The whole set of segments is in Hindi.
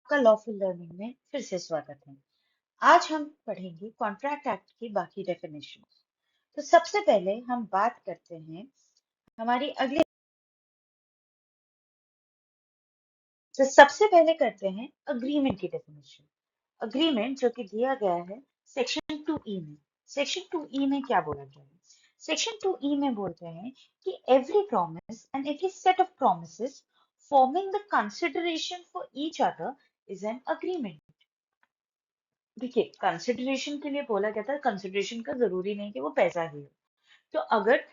आपका लॉफुल लर्निंग में फिर से स्वागत है। आज हम पढ़ेंगे कॉन्ट्रैक्ट एक्ट की बाकी डेफिनेशन। तो सबसे पहले हम बात करते हैं हमारी अगली तो सबसे पहले करते हैं अग्रीमेंट की डेफिनेशन। अग्रीमेंट जो कि दिया गया है सेक्शन 2E में। सेक्शन 2E में क्या बोला गया है? सेक्शन 2E में बोलते हैं कि every promise and every set of promises forming the consideration for each other is an agreement. देखिए, कंसिडरेशन के लिए बोला गया था, कंसिडरेशन का जरूरी नहीं कि वो पैसा ही हो। तो अगर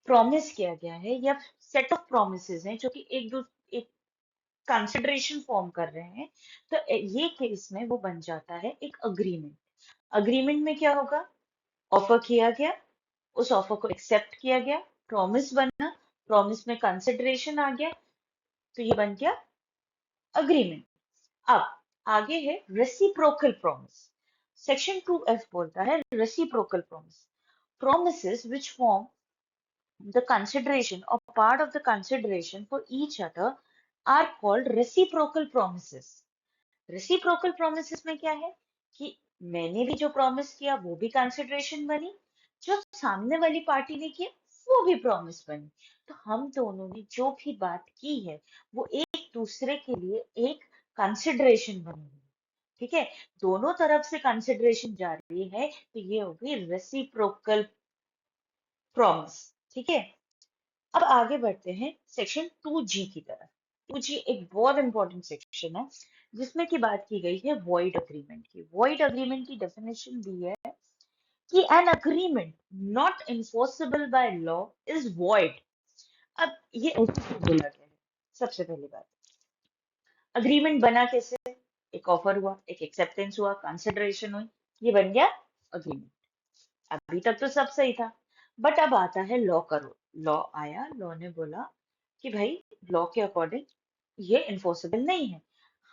प्रॉमिस किया गया है या सेट ऑफ प्रोमिसेस हैं जो कि एक कंसिडरेशन फॉर्म कर रहे हैं, तो ये केस में वो बन जाता है एक अग्रीमेंट। अग्रीमेंट में क्या होगा? ऑफर किया गया, उस ऑफर को एक्सेप्ट किया गया, प्रॉमिस बना, प्रॉमिस में कंसिडरेशन आ गया, तो ये बन गया अग्रीमेंट। अब आगे है रेसिप्रोकल प्रॉमिस। सेक्शन 2F बोलता है reciprocal promise, promises which form the consideration or part of the consideration for each other are called reciprocal promises. Reciprocal promises में क्या है कि मैंने भी जो प्रॉमिस किया वो भी कंसिडरेशन बनी, जो सामने वाली पार्टी ने किया वो भी प्रॉमिस बनी। तो हम दोनों ने जो भी बात की है वो एक दूसरे के लिए एक कंसिडरेशन बनी है। ठीक है, दोनों तरफ से कंसिडरेशन जा रही है, तो ये होगी रेसिप्रोकल प्रॉमिस। ठीक है, अब आगे बढ़ते हैं सेक्शन 2G की तरफ। 2G एक बहुत इंपॉर्टेंट सेक्शन है जिसमें की बात की गई है वॉइड अग्रीमेंट की। वॉइड अग्रीमेंट की डेफिनेशन दी है कि an agreement not enforceable by law is void. अब ये ऐसे क्यों बोला गया है? सबसे पहली बात, अग्रीमेंट बना कैसे? एक ऑफर हुआ, एक एक्सेप्टेंस हुआ, कंसिडरेशन हुई, ये बन गया अग्रीमेंट। अभी तक तो सब सही था, बट अब आता है लॉ का रोल। लॉ आया, लॉ ने बोला कि भाई लॉ के अकॉर्डिंग ये इन्फोर्सेबल नहीं है।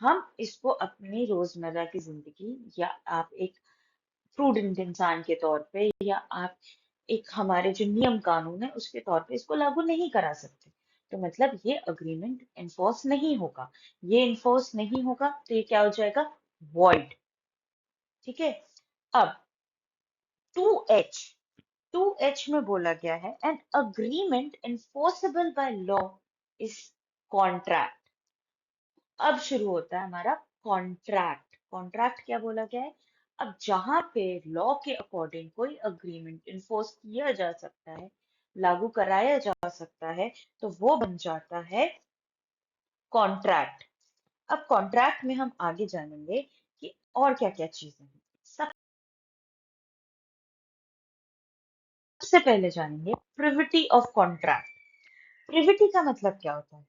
हम इसको अपनी रोजमर्रा की जिंदगी या आप एक प्रूडेंट इंसान के तौर पे या आप एक हमारे जो नियम कानून है उसके तौर पे इसको लागू नहीं करा सकते। तो मतलब ये अग्रीमेंट इन्फोर्स नहीं होगा। ये इन्फोर्स नहीं होगा तो ये क्या हो जाएगा? वॉइड। ठीक है, अब 2H 2H में बोला गया है an agreement enforceable by law is contract. अब शुरू होता है हमारा कॉन्ट्रैक्ट। कॉन्ट्रैक्ट क्या बोला गया है? अब जहां पे लॉ के अकॉर्डिंग कोई अग्रीमेंट इन्फोर्स किया जा सकता है, लागू कराया जा सकता है, तो वो बन जाता है कॉन्ट्रैक्ट। अब कॉन्ट्रैक्ट में हम आगे जानेंगे कि और क्या क्या चीजें हैं। सबसे पहले जानेंगे प्रिविटी ऑफ कॉन्ट्रैक्ट। प्रिविटी का मतलब क्या होता है?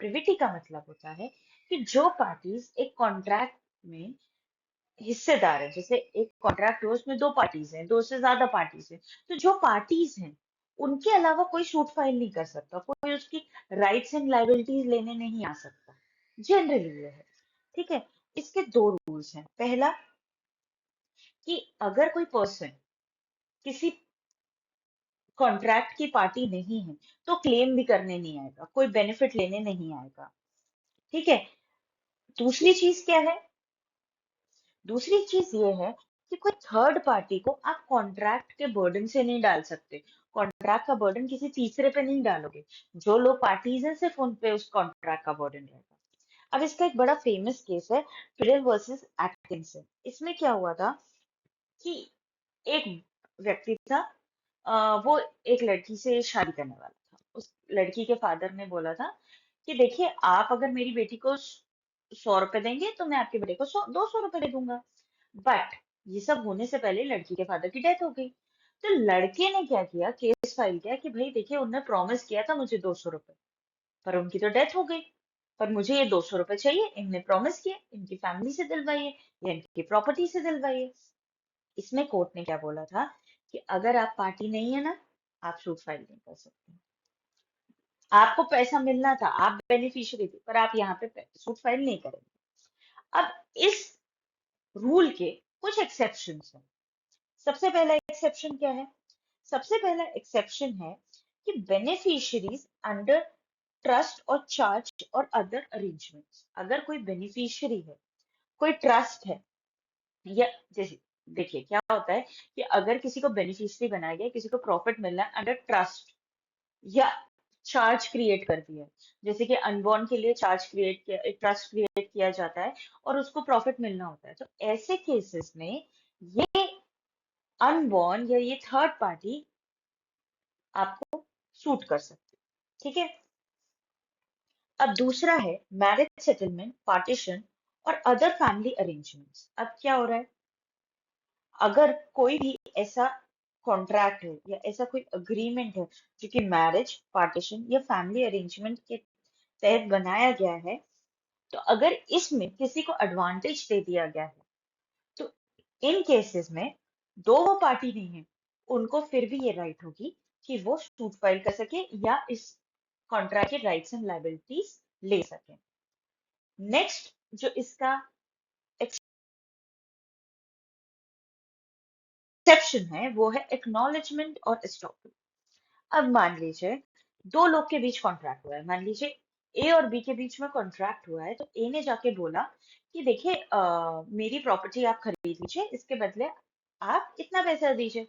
प्रिविटी का मतलब होता है कि जो पार्टीज एक कॉन्ट्रैक्ट में हिस्सेदार है, जैसे एक कॉन्ट्रैक्ट हो उसमें दो पार्टीज हैं, दो से ज्यादा पार्टीज हैं, तो जो पार्टीज हैं उनके अलावा कोई सूट फाइल नहीं कर सकता, कोई उसकी राइट्स एंड लाइबिलिटीज लेने नहीं आ सकता। जनरली ये है। ठीक है, इसके दो रूल्स हैं। पहला कि अगर कोई पर्सन किसी कॉन्ट्रैक्ट की पार्टी नहीं है तो क्लेम भी करने नहीं आएगा, कोई बेनिफिट लेने नहीं आएगा। ठीक है, दूसरी चीज क्या है? दूसरी चीज ये है कि कोई थर्ड पार्टी को आप कॉन्ट्रैक्ट के बर्डन से नहीं डाल सकते। कॉन्ट्रैक्ट का बर्डन किसी तीसरे पे नहीं डालोगे। जो लोग पार्टीज हैं सिर्फ उन पे उस कॉन्ट्रैक्ट का बर्डन रहेगा। अब इसका एक बड़ा फेमस केस है फिडेल वर्सेस एटकिंसन। इसमें क्या हुआ था कि एक व्यक्ति था, वो एक लड़की से शादी करने वाला था। उस लड़की के फादर ने बोला था कि देखिए, आप अगर मेरी बेटी को 100 रुपए देंगे तो मैं आपके बेटे को 200 रुपए दे दूंगा। बट ये सब होने से पहले लड़की के फादर की डेथ हो गई। तो लड़के ने क्या किया, केस फाइल किया कि भाई देखिए, उन्होंने प्रॉमिस किया था मुझे 200 रुपए, पर उनकी तो डेथ हो गई, पर मुझे ये 200 रुपए चाहिए। इनने प्रॉमिस किए, इनकी फैमिली से दिलवाइए या इनकी प्रॉपर्टी से दिलवाइए। इसमें कोर्ट ने क्या बोला था कि अगर आप पार्टी नहीं है ना, आप सूट फाइल नहीं कर सकते। आपको पैसा मिलना था, आप बेनिफिशियरी थे, पर आप यहाँ पे सूट फाइल नहीं करेंगे। अब इस रूल के कुछ एक्सेप्शंस हैं। सबसे पहला एक्सेप्शन क्या है? सबसे पहला एक्सेप्शन है कि बेनिफिशियरीज अंडर ट्रस्ट और चार्ज और अदर अरेंजमेंट्स। अगर कोई बेनिफिशियरी है, कोई ट्रस्ट है, या जैसे देखिए क्या होता है कि अगर किसी को बेनिफिशियरी बनाया गया, किसी को प्रॉफिट मिलना है अंडर ट्रस्ट या चार्ज क्रिएट कर दिया है, जैसे कि अनबॉर्न के लिए चार्ज क्रिएट किया, एक ट्रस्ट क्रिएट किया जाता है और उसको प्रॉफिट मिलना होता है, तो ऐसे केसेस में ये अनबॉर्न या ये थर्ड पार्टी आपको सूट कर सकती है। ठीक है। अब दूसरा है मैरिज सेटलमेंट, पार्टीशन और अदर फैमिली अरेंजमेंट्स। अब क्या हो रहा है, अगर कोई भी ऐसा कॉन्ट्रैक्ट है या ऐसा कोई अग्रीमेंट है जो कि मैरिज, पार्टीशन या फैमिली अरेंजमेंट के तहत बनाया गया है, तो अगर इसमें किसी को एडवांटेज दे दिया गया है, तो इन केसेस में दो वो पार्टी नहीं है, उनको फिर भी ये राइट होगी कि वो सूट फाइल कर सके या इस कॉन्ट्रैक्ट के राइट्स एंड लायबिलिटीज ले सके। नेक्स्ट जो इसका एक्सेप्शन है वो है एक्नॉलेजमेंट और एस्टॉपल। अब मान लीजिए दो लोग के बीच कॉन्ट्रैक्ट हुआ है, मान लीजिए ए और बी के बीच में कॉन्ट्रैक्ट हुआ है, तो ए ने जाके बोला कि देखिए मेरी प्रॉपर्टी आप खरीद लीजिए, इसके बदले आप इतना पैसा दीजिए।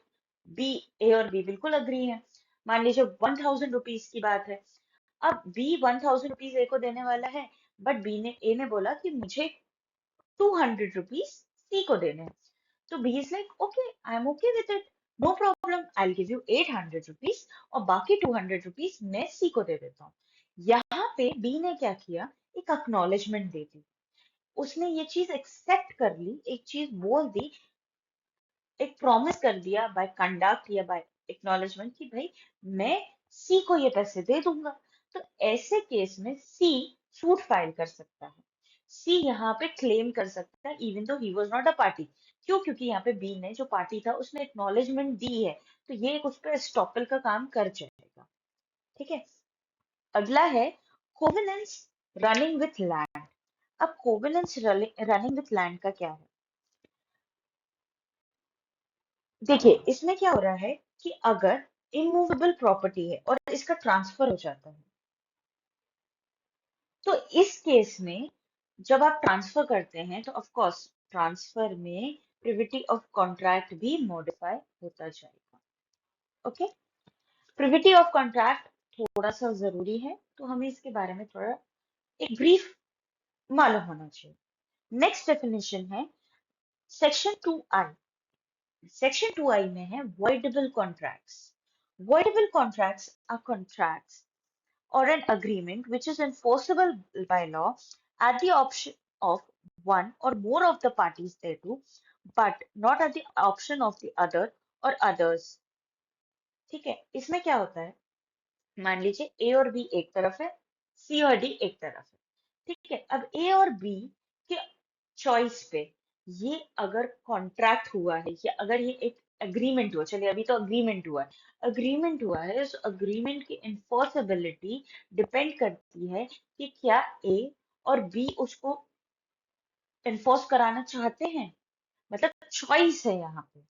बी, ए और बी बिल्कुल अग्री है। मान लीजिए 1000 रुपीज की बात है। अब बी 1000 रुपीज ए को देने वाला है, बट बी ने, ए ने बोला कि मुझे 200 रुपीज सी को देने हैं। तो B is like okay, I am okay with it, no problem, I give you 800 rupees और बाकी 200 रुपीज मैं सी को दे देता हूँ। यहाँ पे बी ने क्या किया, एक अक्नॉलेजमेंट दे दी, उसने ये चीज एक्सेप्ट कर ली, एक चीज बोल दी, एक प्रॉमिस कर दिया बाय कंडक्ट या बाय एक्नॉलेजमेंट कि भाई मैं सी को ये पैसे दे दूंगा। तो ऐसे केस में सी सूट फाइल कर सकता है, सी यहाँ पे क्लेम कर सकता है even though he was not a party. क्यों? क्योंकि यहाँ पे बी ने जो पार्टी था उसने एक्नॉलेजमेंट दी है, तो ये एक उस पर एस्टॉपल का काम कर जाएगा। ठीक है। अगला है कोवेनेंस रनिंग विथ लैंड। अब कोवेनेंस रनिंग विथ लैंड का क्या है, देखिए इसमें क्या हो रहा है कि अगर इमूवेबल प्रॉपर्टी है और इसका ट्रांसफर हो जाता है, तो इस केस में जब आप ट्रांसफर करते हैं तो ऑफ कोर्स ट्रांसफर में प्रिविटी ऑफ कॉन्ट्रैक्ट भी मॉडिफाई होता जाएगा। ओके। प्रिविटी ऑफ कॉन्ट्रैक्ट थोड़ा सा जरूरी है, तो हमें इसके बारे में थोड़ा एक ब्रीफ मालूम होना चाहिए। नेक्स्ट डेफिनेशन है सेक्शन 2I। सेक्शन 2I में है voidable contracts. Voidable contracts are contracts or an agreement which is enforceable by law at the option of one or more of the parties thereto, but not at the option of the other or others. ठीक है। इसमें क्या होता है, मान लीजिए ए और बी एक तरफ है, सी और डी एक तरफ है। ठीक है। अब ए और बी के चॉइस पे ये अगर कॉन्ट्रैक्ट हुआ है या अगर ये एक एग्रीमेंट हुआ, चलिए अभी तो अग्रीमेंट हुआ है, अग्रीमेंट हुआ है, उस अग्रीमेंट की इन्फोर्सेबिलिटी डिपेंड करती है कि क्या ए और बी उसको इन्फोर्स कराना चाहते हैं। मतलब चॉइस है यहाँ पे,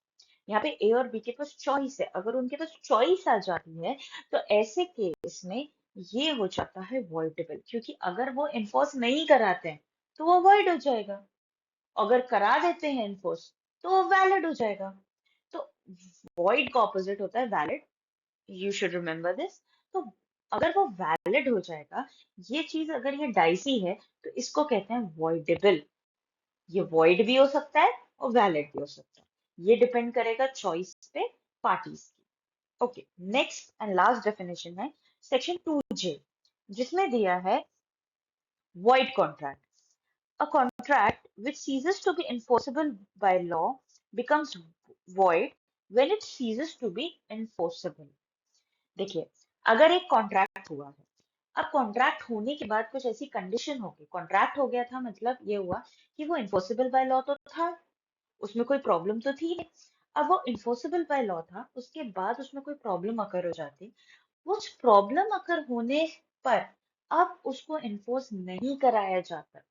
यहाँ पे ए और बी के पास चॉइस है, अगर उनके पास चॉइस आ जाती है तो ऐसे केस में ये हो जाता है वॉइडेबल, क्योंकि अगर वो इन्फोर्स नहीं कराते हैं तो वो वॉइड हो जाएगा, अगर करा देते हैं इन्फोर्स तो वो वैलिड हो जाएगा। तो वॉइड का ऑपोजिट होता है valid, you should remember this. तो अगर वो वैलिड हो जाएगा, ये चीज अगर ये डाइसी है तो इसको कहते हैं वॉइडेबल। ये वॉइड भी हो सकता है और वैलिड भी हो सकता है, ये डिपेंड करेगा चॉइस पे पार्टीज की। Okay. Next and last definition है सेक्शन 2J, जिसमें दिया है void contract. A contract which ceases to be enforceable by law becomes void when it ceases to be enforceable. देखिए अगर एक कॉन्ट्रैक्ट हुआ है, अब कॉन्ट्रैक्ट होने के बाद कुछ ऐसी कंडीशन हो गई, कॉन्ट्रैक्ट हो गया था मतलब ये हुआ कि वो इन्फोर्सेबल बाय लॉ तो था, उसमें कोई प्रॉब्लम तो थी नहीं। अब वो इन्फोर्सेबल बाय लॉ था, उसके बाद उसमें कोई प्रॉब्लम अकर हो जाती, उस प्रॉब्लम अकर होने पर अब उसको इन्फोर्स नहीं कराया जाता,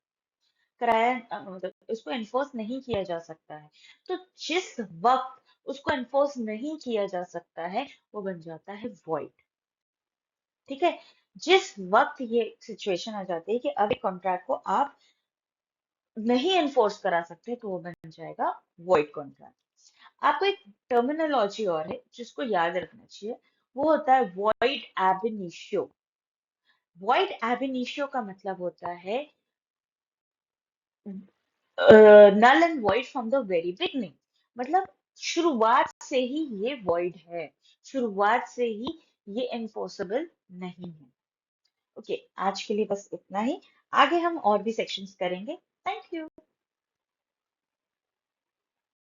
मतलब उसको इन्फोर्स नहीं किया जा सकता है, तो जिस वक्त उसको इन्फोर्स नहीं किया जा सकता है वो बन जाता है वॉइड। ठीक है। जिस वक्त ये सिचुएशन आ जाती है कि अब एक कॉन्ट्रैक्ट को आप नहीं एनफोर्स करा सकते, तो वो बन जाएगा वॉइड कॉन्ट्रैक्ट। आपको एक टर्मिनोलॉजी और है जिसको याद रखना चाहिए, वो होता है वॉइड एब इनिशियो। वॉइड एब इनिशियो का मतलब होता है null and void from the very beginning. मतलब शुरुआत से ही ये वॉइड है, शुरुआत से ही ये एनफोर्सेबल नहीं है। ओके, आज के लिए बस इतना ही। आगे हम और भी सेक्शंस करेंगे। Thank you.